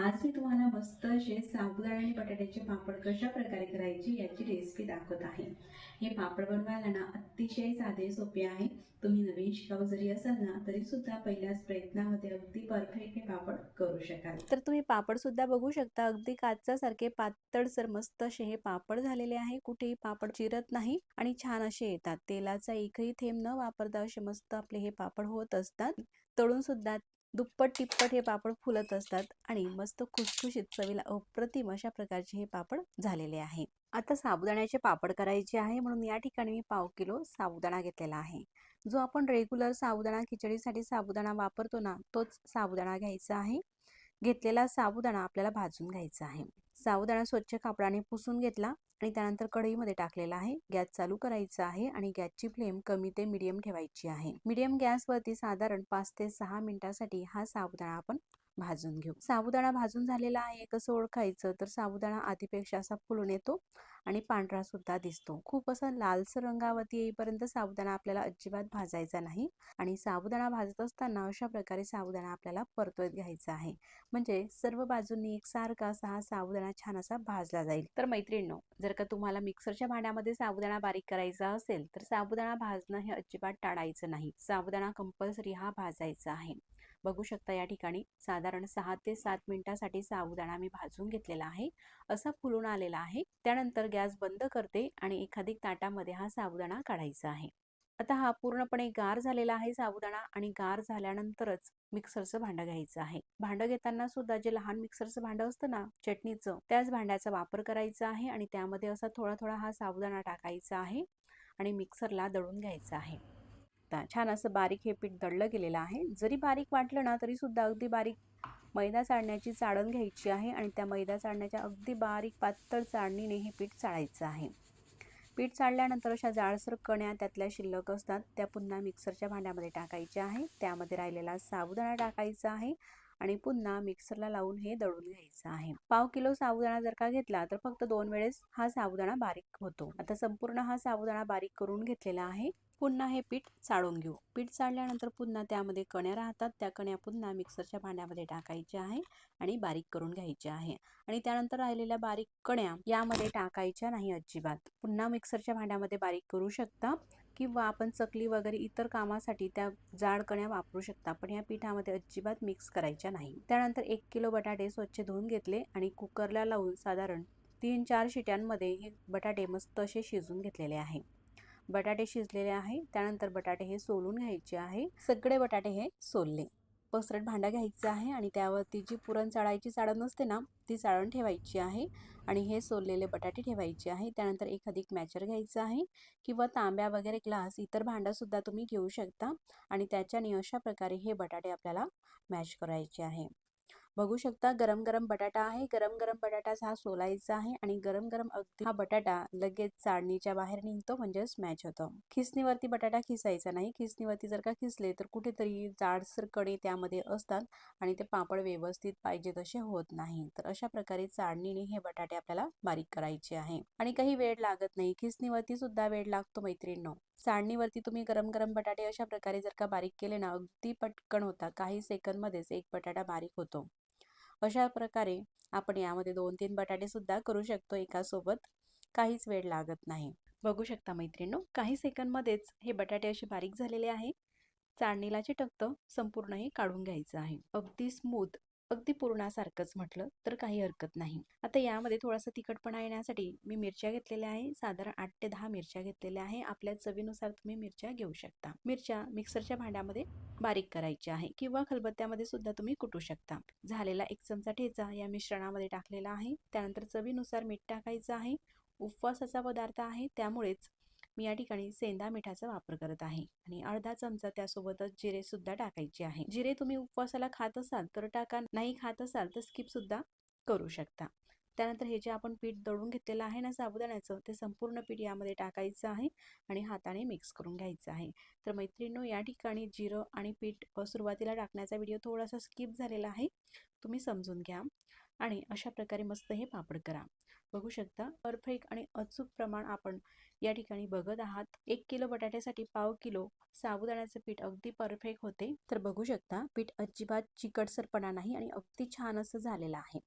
आज मी तुम्हाला मस्त असे साबुदाणा आणि बटाट्याचे पापड कशा प्रकारे करायचे याची रेसिपी दाखवत आहे। हे पापड बनवायला ना अतिशय साधे सोपे आहे। तुम्ही नवीन शिकाऊ जरी असाल ना तरी सुद्धा पहिल्याच प्रयत्नामध्ये अगदी परफेक्ट हे पापड करू शकाल। तर तुम्ही पापड सुद्धा बघू शकता, अगदी काचेसारखे पातळसर मस्त असे हे पापड झालेले आहे। कुठेही पापड चिरत नाही आणि छान असे येतात। तेलाचा एकही थेंब न वापरता असे मस्त आपले हे पापड होत असतात। तळून सुद्धा दुप्पट तिप्पट हे पापड फुलत असतात आणि मस्त खुसखुशीत चवीला अप्रतिम अशा प्रकारचे हे पापड झालेले आहे। आता साबुदाण्याचे पापड करायचे आहे, म्हणून या ठिकाणी मी पाव किलो साबुदाणा घेतलेला आहे। जो आपण रेग्युलर साबुदाणा खिचडीसाठी साबुदाणा वापरतो ना, तोच साबुदाणा घ्यायचा आहे। घेतलेला साबुदाणा आपल्याला भाजून घ्यायचा आहे। साबुदाणा स्वच्छ कापडाने पुसून घेतला आणि त्यानंतर कढईमध्ये टाकलेला आहे। गॅस चालू करायचा आहे आणि गॅसची फ्लेम कमी ते मीडियम ठेवायची आहे। मीडियम गॅसवरती साधारण 5 ते 6 मिनिटांसाठी हा साबुदाणा आपण भाजून घेऊ। साबुदाणा भाजून झालेला आहे कसं ओळखायचं, तर साबुदाणा आधीपेक्षा असा फुलून येतो आणि पांढरा सुद्धा दिसतो। खूप असा लालसर रंगावरती येईपर्यंत साबुदाणा आपल्याला अजिबात भाजायचा नाही आणि साबुदाणा भाजत असताना अशा प्रकारे साबुदाणा आपल्याला परतवत घ्यायचा आहे, म्हणजे सर्व बाजूंनी एकसारखा असा हा साबुदाणा छान असा भाजला जाईल। तर मैत्रिणींनो, जर का तुम्हाला मिक्सरच्या भांड्यामध्ये साबुदाणा बारीक करायचा असेल तर साबुदाणा भाजणं हे अजिबात टाळायचं नाही। साबुदाणा कंपल्सरी हा भाजायचा आहे। बघू शकता या ठिकाणी साधारण 6 ते 7 मिनिटांसाठी साबुदाणा मी भाजून घेतलेला आहे। असा फुलून आलेला आहे। त्यानंतर गॅस बंद करते आणि एखादी ताटामध्ये हा साबुदाणा काढायचा आहे। आता हा पूर्णपणे गार झालेला आहे साबुदाणा आणि गार झाल्यानंतरच मिक्सरचं भांडं घ्यायचं आहे। भांडं घेताना सुद्धा जे लहान मिक्सरचं भांडं असतं ना चटणीचं, त्याच भांड्याचा वापर करायचा आहे आणि त्यामध्ये असा थोडा थोडा हा साबुदाणा टाकायचा आहे आणि मिक्सरला दळून घ्यायचं आहे। छान असं बारीक हे पीठ दळलं गेलेलं आहे। जरी बारीक वाटलं ना तरी सुद्धा अगदी बारीक मैदा चाळण्याची चाळण घ्यायची आहे आणि त्या मैदा चाळण्याच्या अगदी बारीक पातळ चाळणीने हे पीठ चाळायचं आहे। पीठ चाळल्यानंतर अशा जाडसर कण्या त्यातल्या शिल्लक असतात त्या पुन्हा मिक्सरच्या भांड्यामध्ये टाकायच्या आहे। त्यामध्ये राहिलेला साबुदाणा टाकायचा आहे आणि पुन्हा मिक्सरला लावून हे दळून घ्यायचं आहे। पाव किलो साबुदाणा जर का घेतला तर फक्त 2 वेळेस हा साबुदाणा बारीक होतो। आता संपूर्ण हा साबुदाणा बारीक करून घेतलेला आहे। पुन्हा हे पीठ चाळून घेऊ। पीठ चाळल्यानंतर पुन्हा त्यामध्ये कण्या राहतात, त्या कण्या पुन्हा मिक्सरच्या भांड्यामध्ये टाकायच्या आहे आणि बारीक करून घ्यायच्या आहे आणि त्यानंतर राहिलेल्या बारीक कण्या यामध्ये टाकायच्या नाही अजिबात। पुन्हा मिक्सरच्या भांड्यामध्ये बारीक करू शकता किंवा आपण चकली वगैरे इतर कामासाठी त्या जाड कण्या वापरू शकता, पण या पिठामध्ये अजिबात मिक्स करायच्या नाही। त्यानंतर 1 किलो बटाटे स्वच्छ धुवून घेतले आणि कुकरला लावून साधारण 3-4 शिट्यांमध्ये हे बटाटे मस्त असे शिजून घेतलेले आहे। बटाटे शिजलेले आहे। त्यानंतर बटाटे हे सोलून घ्यायचे आहे। सगळे बटाटे हे सोलले। पसरट भांडा घ्यायचा आहे आणि त्यावरती जी पुरण चाळायची चाळण असते ना ती चाळण ठेवायची आहे आणि हे सोललेले बटाटे ठेवायचे आहे। त्यानंतर एखादी मॅचर घ्यायचं आहे किंवा तांब्या वगैरे ग्लास इतर भांडा सुद्धा तुम्ही घेऊ शकता आणि त्याच्याने अशा प्रकारे हे बटाटे आपल्याला मॅश करायचे आहे। बघू शकता गरम गरम बटाटा आहे। गरम गरम बटाटा हा सोलायचा आहे आणि गरम गरम अगदी हा बटाटा लगेच चाळणीच्या बाहेर निघतो, म्हणजेच मॅच होतो। खिसणीवरती बटाटा खिसायचा नाही। खिसणीवरती जर का खिसले तर कुठेतरी जाडसर कणे त्यामध्ये असतात आणि ते पापड व्यवस्थित पाहिजे तसे होत नाही। तर अशा प्रकारे चाळणीने हे बटाटे आपल्याला बारीक करायचे आहे आणि काही वेळ लागत नाही। खिसणीवरती सुद्धा वेळ लागतो मैत्रिणींनो। चाळणीवरती तुम्ही गरम गरम बटाटे अशा प्रकारे जर का बारीक केले ना अगदी पटकन होतात। काही सेकंद मध्येच एक बटाटा बारीक होतो। अशा प्रकारे आपण यामध्ये 2-3 बटाटे सुद्धा करू शकतो एका सोबत, काहीच वेळ लागत नाही। बघू शकता मैत्रिणींनो, काही सेकंद मध्येच हे बटाटे असे बारीक झालेले आहे। चाळणीला चिटकतं संपूर्ण हे काढून घ्यायचं आहे। अगदी स्मूथ, अगदी पुरणासारखंच म्हटलं तर काही हरकत नाही। आता यामध्ये थोडासा तिखटपणा येण्यासाठी मी मिरच्या घेतलेल्या आहे। साधारण 8 ते 10 मिरच्या घेतलेल्या आहे। आपल्या चवीनुसार तुम्ही मिरच्या घेऊ शकता। मिरच्या मिक्सरच्या भांड्यामध्ये बारीक करायच्या आहे किंवा खलबत्त्यामध्ये सुद्धा तुम्ही कुटू शकता। झालेला 1 चमचा ठेचा या मिश्रणामध्ये टाकलेला आहे। त्यानंतर चवीनुसार मीठ टाकायचं आहे। उपवासाचा पदार्थ आहे त्यामुळेच मी या ठिकाणी सेंधा मिठाचा वापर करत आहे आणि अर्धा चमचा त्यासोबतच जिरे सुद्धा टाकायचे आहे। जिरे तुम्ही उपवासाला खात असाल तर टाका, नाही खात असाल तर स्किप सुद्धा करू शकता। त्यानंतर हे जे आपण पीठ दळून घेतलेलं आहे ना साबुदाण्याचं, ते संपूर्ण पीठ यामध्ये टाकायचं आहे आणि हाताने मिक्स करून घ्यायचं आहे. तर मैत्रिणींनो, या ठिकाणी जिरं आणि पीठ सुरुवातीला टाकण्याचा व्हिडिओ थोडासा स्किप झालेला आहे, तुम्ही समजून घ्या. आणि अशा प्रकारे मस्त हे पापड करा. बघू शकता परफेक्ट आणि अचूक प्रमाण आपण या ठिकाणी बघत आहात. 1 किलो बटाट्यासाठी पाव किलो साबुदाण्याचे पीठ अगदी परफेक्ट होते. तर बघू शकता पीठ अजिबात चिकटसरपणा नाही आणि अगदी छान असं झालेलं आहे.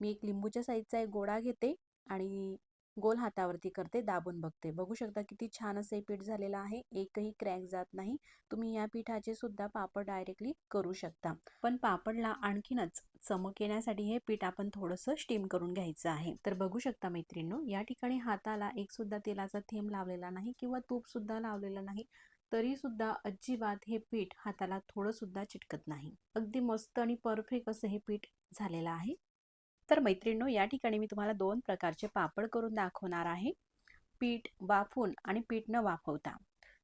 मी एक लिंबूच्या साईजचा एक गोळा घेते आणि गोल हातावरती करते, दाबून बघते. बघू शकता किती छान असं हे पीठ झालेलं आहे, एकही क्रॅक जात नाही. तुम्ही या पिठाचे सुद्धा पापड डायरेक्टली करू शकता, पण पापडला आणखीनच चमक येण्यासाठी हे पीठ आपण थोडंसं स्टीम करून घ्यायचं आहे. तर बघू शकता मैत्रिणींनो, या ठिकाणी हाताला एक सुद्धा तेलाचा थेंब लावलेला नाही किंवा तूप सुद्धा लावलेलं नाही, तरी सुद्धा अजिबात हे पीठ हाताला थोडं सुद्धा चिटकत नाही. अगदी मस्त आणि परफेक्ट असं हे पीठ झालेलं आहे. तर मैत्रिणींनो, या ठिकाणी मी तुम्हाला 2 प्रकारचे पापड करून दाखवणार आहे, पीठ वाफवून आणि पीठ न वाफवता.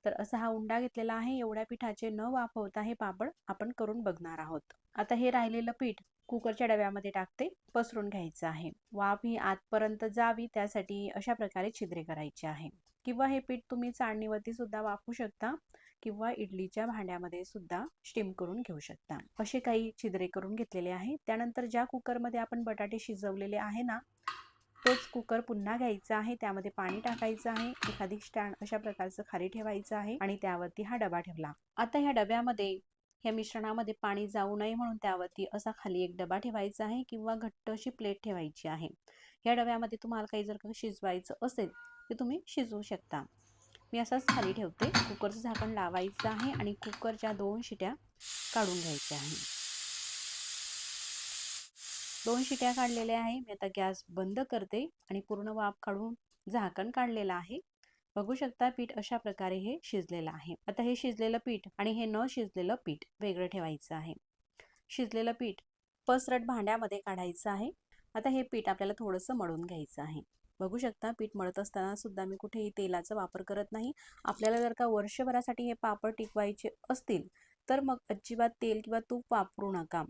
तर असा हा उंडा घेतलेला आहे, एवढ्या पिठाचे न वाफवता हे पापड आपण करून बघणार आहोत. आता हे राहिलेलं पीठ कुकरच्या डब्यामध्ये टाकते, पसरून घ्यायचं आहे. वाफ ही आतपर्यंत जावी त्यासाठी अशा प्रकारे छिद्रे करायचे आहे. किंवा हे पीठ तुम्ही चाळणीवरती सुद्धा वाफवू शकता किंवा इडलीच्या भांड्यामध्ये सुद्धा स्टीम करून घेऊ शकता. असे काही छिद्रे करून घेतलेले आहे. त्यानंतर ज्या कुकरमध्ये आपण बटाटे शिजवलेले आहे ना, तोच कुकर पुन्हा घ्यायचा आहे, त्यामध्ये पाणी टाकायचं आहे, एखादी स्टँड अशा प्रकारचं खाली ठेवायचं आहे आणि त्यावरती हा डबा ठेवला. आता ह्या डब्यामध्ये ह्या मिश्रणामध्ये पाणी जाऊ नये म्हणून त्यावरती असा खाली एक डबा ठेवायचा आहे किंवा घट्ट अशी प्लेट ठेवायची आहे. ह्या डब्यामध्ये तुम्हाला काही जर का शिजवायचं असेल ते तुम्ही शिजवू शकता. मी असाच खाली ठेवते. कुकरचं झाकण लावायचं आहे आणि कुकरच्या 2 शिट्या काढून घ्यायच्या आहे. 2 शिट्या काढलेल्या आहे. मी आता गॅस बंद करते आणि पूर्ण वाफ काढून झाकण काढलेलं आहे. बघू शकता पीठ अशा प्रकारे हे शिजलेलं आहे. आता हे शिजलेलं पीठ आणि हे न शिजलेलं पीठ वेगळं ठेवायचं आहे. शिजलेलं पीठ पसरट भांड्यामध्ये काढायचं आहे. आता हे पीठ आपल्याला थोडंसं मळून घ्यायचं आहे. बघू शकता पीठ मळत असताना सुद्धा मी कुठेही तेलाचा वापर करत नाही. आपल्याला जर का वर्षभरासाठी हे पापड टिकवायचे असतील तर मग अजिबात तेल किंवा तूप वापरू नका,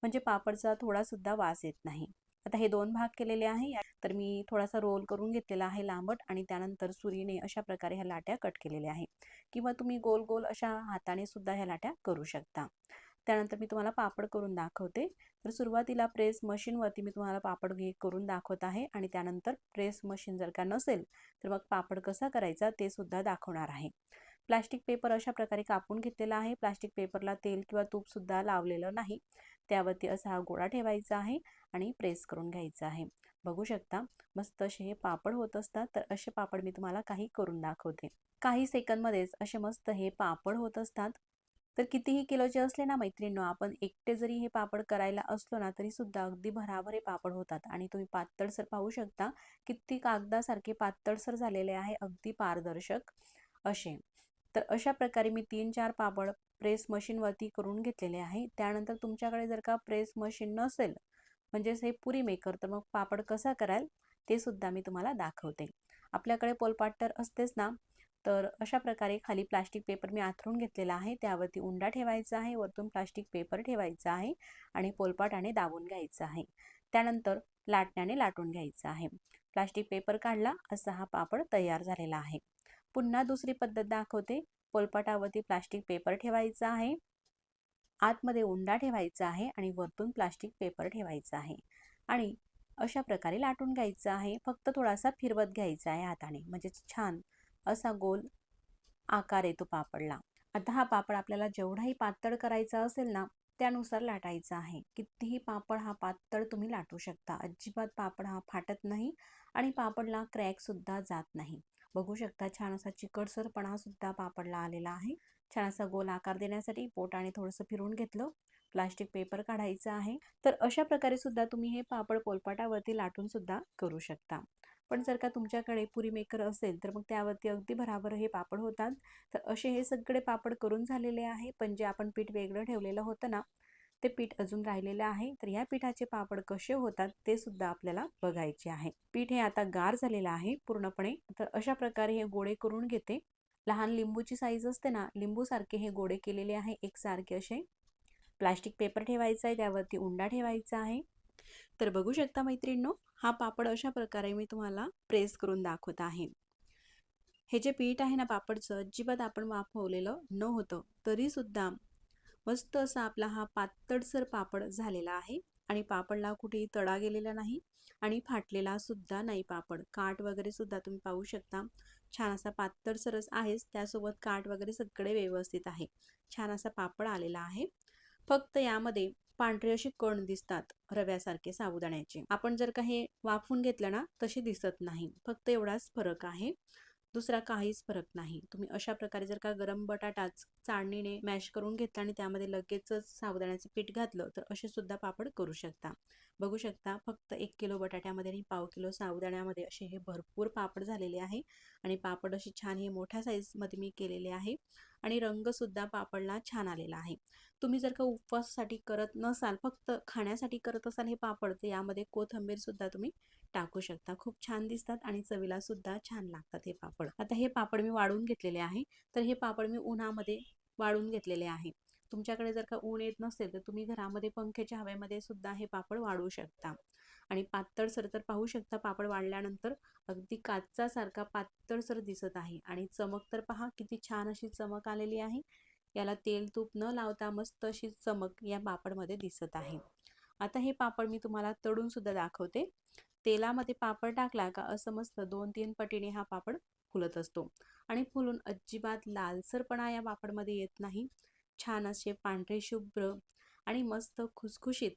म्हणजे पापडचा थोडा सुद्धा वास येत नाही. आता हे 2 भाग केलेले आहे. तर मी थोडासा रोल करून घेतलेला आहे लांबट आणि त्यानंतर सुरीने अशा प्रकारे ह्या लाट्या कट केलेल्या आहे किंवा तुम्ही गोल गोल अशा हाताने सुद्धा ह्या लाट्या करू शकता. त्यानंतर मी तुम्हाला पापड करून दाखवते. तर सुरुवातीला प्रेस मशीनवरती मी तुम्हाला पापड करून दाखवत आहे आणि त्यानंतर प्रेस मशीन जर का नसेल तर मग पापड कसा करायचा ते सुद्धा दाखवणार आहे. प्लास्टिक पेपर अशा प्रकारे कापून घेतलेला आहे. प्लास्टिक पेपरला तेल किंवा तूप सुद्धा लावलेलं नाही. त्यावरती असा हा गोळा ठेवायचा आहे आणि प्रेस करून घ्यायचा आहे. बघू शकता मस्त असे हे पापड होत असतात. तर असे पापड मी तुम्हाला काही करून दाखवते. काही सेकंदमध्येच असे मस्त हे पापड होत असतात. तर कितीही किलोचे असले ना मैत्रिणींनो, आपण एकटे जरी हे पापड करायला असलो ना तरी सुद्धा अगदी भराभर हे पापड होतात. आणि तुम्ही पातळसर पाहू शकता किती कागदासारखे पातळसर झालेले आहे, अगदी पारदर्शक असे. तर अशा प्रकारे मी 3-4 पापड प्रेस मशीनवरती करून घेतलेले आहे. त्यानंतर तुमच्याकडे जर का प्रेस मशीन नसेल म्हणजेच हे पुरी मेकर, तर मग पापड कसा कराल ते सुद्धा मी तुम्हाला दाखवते. आपल्याकडे पोलपाट तर असतेच ना, तर अशा प्रकारे खाली प्लास्टिक पेपर मी आथरून घेतलेला आहे, त्यावरती उंडा ठेवायचा आहे, वरतून प्लास्टिक पेपर ठेवायचा आहे आणि पोलपाटाने दाबून घ्यायचा आहे. त्यानंतर लाटण्याने लाटून घ्यायचं आहे. प्लास्टिक पेपर काढला, असा हा पापड तयार झालेला आहे. पुन्हा दुसरी पद्धत दाखवते. पोलपाटावरती प्लास्टिक पेपर ठेवायचा आहे, आतमध्ये उंडा ठेवायचा आहे आणि वरतून प्लास्टिक पेपर ठेवायचा आहे आणि अशा प्रकारे लाटून घ्यायचं आहे. फक्त थोडासा फिरवत घ्यायचा आहे हाताने, म्हणजे छान असा गोल आकार येतो पापडला. आता हा पापड आपल्याला जेवढाही पातळ करायचा असेल ना त्यानुसार लाटायचा आहे. कितीही पापड हा पातळ तुम्ही लाटू शकता. अजिबात पापड हा फाटत नाही आणि पापडला क्रॅक सुद्धा जात नाही. बघू शकता छान असा चिकटसरपणा सुद्धा पापडला आलेला आहे. छान असा गोल आकार देण्यासाठी बोटाने थोडंसं फिरवून घेतलं. प्लास्टिक पेपर काढायचा आहे. तर अशा प्रकारे सुद्धा तुम्ही हे पापड पोलपाटावरती लाटून सुद्धा करू शकता. पण जर का तुमच्याकडे पुरी मेकर असेल तर मग त्यावरती अगदी भराभर हे पापड होतात. तर असे हे सगळे पापड करून झालेले आहे. पण जे आपण पीठ वेगळं ठेवलेलं होतं ना, ते पीठ अजून राहिलेलं आहे. तर या पिठाचे पापड कसे होतात ते सुद्धा आपल्याला बघायचे आहे. पीठ हे आता गार झालेलं आहे पूर्णपणे. तर अशा प्रकारे हे गोळे करून घेते. लहान लिंबूची साईज असते ना, लिंबू सारखे हे गोळे केलेले आहे एकसारखे असे. प्लास्टिक पेपर ठेवायचा आहे, त्यावरती उंडा ठेवायचा आहे. तर बघू शकता मैत्रिणींनो, हा पापड अशा प्रकारे मी तुम्हाला प्रेस करून दाखवत आहे. हे जे पीठ आहे ना पापडचं, अजिबात आपण वाफवलेलं न होतं तरी सुद्धा मस्त असा आपला हा पातळसर पापड झालेला आहे. आणि पापडला कुठेही तडा गेलेला नाही आणि फाटलेला सुद्धा नाही पापड. काठ वगैरे सुद्धा तुम्ही पाहू शकता, छान असा पातळसरच आहेच, त्यासोबत काठ वगैरे सगळे व्यवस्थित आहे. छान असा पापड आलेला आहे. फक्त यामध्ये पांढरे असे कण दिसतात रव्यासारखे साबुदाण्याचे. आपण जर का हे वाफून घेतलं ना तसे दिसत नाही, फक्त एवढाच फरक आहे, दुसरा काहीच फरक नाही. तुम्ही अशा प्रकारे जर का गरम बटाटा चाळणीने मॅश करून घेतला आणि त्यामध्ये लगेचच साबुदाण्याचे पीठ घातलं तर असे सुद्धा पापड करू शकता. बघू शकता, फक्त 1 किलो बटाट्यामध्ये आणि 1/2 किलो साबुदाण्यामध्ये असे हे भरपूर पापड झालेले आहे. आणि पापड असे छान हे मोठ्या साईजमध्ये मी केलेले आहे आणि रंग सुद्धा पापडला छान आलेला आहे. तुम्ही जर का उपवासासाठी करत नसाल, फक्त खाण्यासाठी करत असाल हे पापड, तर यामध्ये कोथिंबीर सुद्धा तुम्ही टाकू शकता. खूप छान दिसतात आणि चवीला सुद्धा छान लागतात हे पापड. आता हे पापड मी वाळून घेतलेले आहे. तर हे पापड मी उन्हामध्ये वाळून घेतलेले आहे. तुमच्याकडे जर का ऊन येत नसेल तर तुम्ही घरामध्ये पंख्याच्या हवेमध्ये सुद्धा हे पापड वाळू शकता. आणि पातळसर तर पाहू शकता, पापड वाळल्यानंतर अगदी काचासारखा पातळसर दिसत आहे. आणि चमक तर पहा, किती छान अशी चमक आलेली आहे. याला तेल तूप न लावता मस्त अशी चमक या पापडमध्ये दिसत आहे. आता हे पापड मी तुम्हाला तळून सुद्धा दाखवते. तेलामध्ये पापड टाकला का असं मस्त 2-3 पटीने हा पापड फुलत असतो. आणि फुलून अजिबात लालसरपणा या पापडमध्ये येत नाही. छान असे पांढरे शुभ्र आणि मस्त खुसखुशीत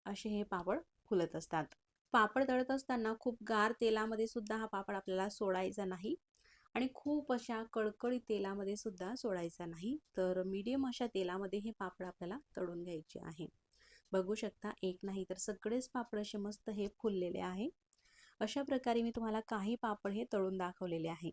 असे हे पापड फुलत असतात. पापड तळत असताना खूप गार तेलामध्ये सुद्धा हा पापड आपल्याला सोडायचा नाही आणि खूप अशा कडकडीत तेलामध्ये सुद्धा सोडायचा नाही. तर मीडियम अशा तेलामध्ये हे पापड आपल्याला तळून घ्यायचे आहे. बघू शकता, एक नाही तर सगळेच पापड असे मस्त हे फुललेले आहे. अशा प्रकारे मी तुम्हाला काही पापड हे तळून दाखवलेले आहे.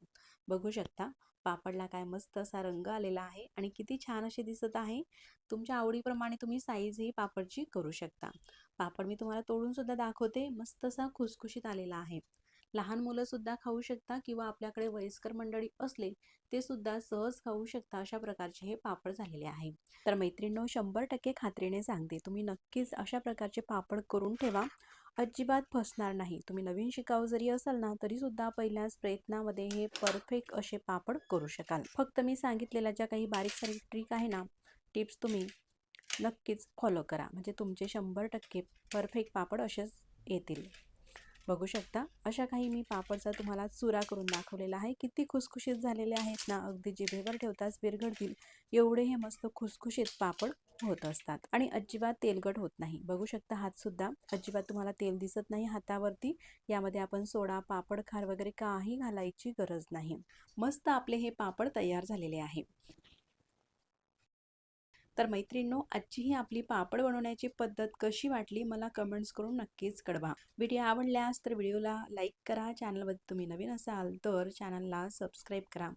बघू शकता, पापडला काय मस्त असा रंग आलेला आहे आणि किती छान असे दिसत आहे. तुमच्या आवडीप्रमाणे तुम्ही साईज ही पापडची करू शकता. पापड मी तुम्हाला तोडून सुद्धा दाखवते. मस्त असा खुसखुशीत आलेला आहे. लहान मुलं सुद्धा खाऊ शकता किंवा आपल्याकडे वयस्कर मंडळी असले ते सुद्धा सहज खाऊ शकता. अशा प्रकारचे हे पापड झालेले आहे. तर मैत्रिणींनो, 100% खात्रीने सांगते, तुम्ही नक्कीच अशा प्रकारचे पापड करून ठेवा. अजिबात फसणार नाही. तुम्ही नवीन शिकाऊ जरी असाल ना तरी सुद्धा पहिल्याच प्रयत्नामध्ये हे परफेक्ट असे पापड करू शकाल. फक्त मी सांगितलेल्या ज्या काही बारीक सारीक ट्रिक आहे ना, टिप्स तुम्ही नक्कीच फॉलो करा, म्हणजे तुमचे 100% परफेक्ट पापड असेच येतील. बघू शकता, अशा काही मी पापडचा तुम्हाला चुरा करून दाखवलेला आहे. किती खुसखुशीत झालेले आहेत ना, अगदी जिभेवर ठेवताच विरघळतील एवढे हे मस्त खुसखुशीत पापड होत असतात आणि अजिबात तेलकट होत नाही. बघू शकता, हात सुद्धा अजिबात तुम्हाला तेल दिसत नाही हातावरती. यामध्ये आपण सोडा, पापड खार वगैरे काही घालायची गरज नाही. मस्त आपले हे पापड तयार झालेले आहे. तर मैत्रिणींनो, आजची ही आपली पापड बनवण्याची पद्धत कशी वाटली मला कमेंट्स करून नक्कीच कळवा. व्हिडिओ आवडल्यास तर व्हिडिओला लाईक करा. चॅनलमध्ये तुम्ही नवीन असाल तर चॅनलला सबस्क्राईब करा.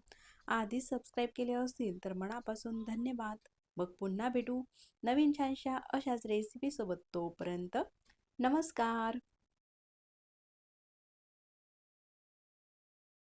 आधीच सबस्क्राईब केले असतील तर मनापासून धन्यवाद. मग पुन्हा भेटू नवीन छानशा अशाच रेसिपीसोबत. तोपर्यंत नमस्कार.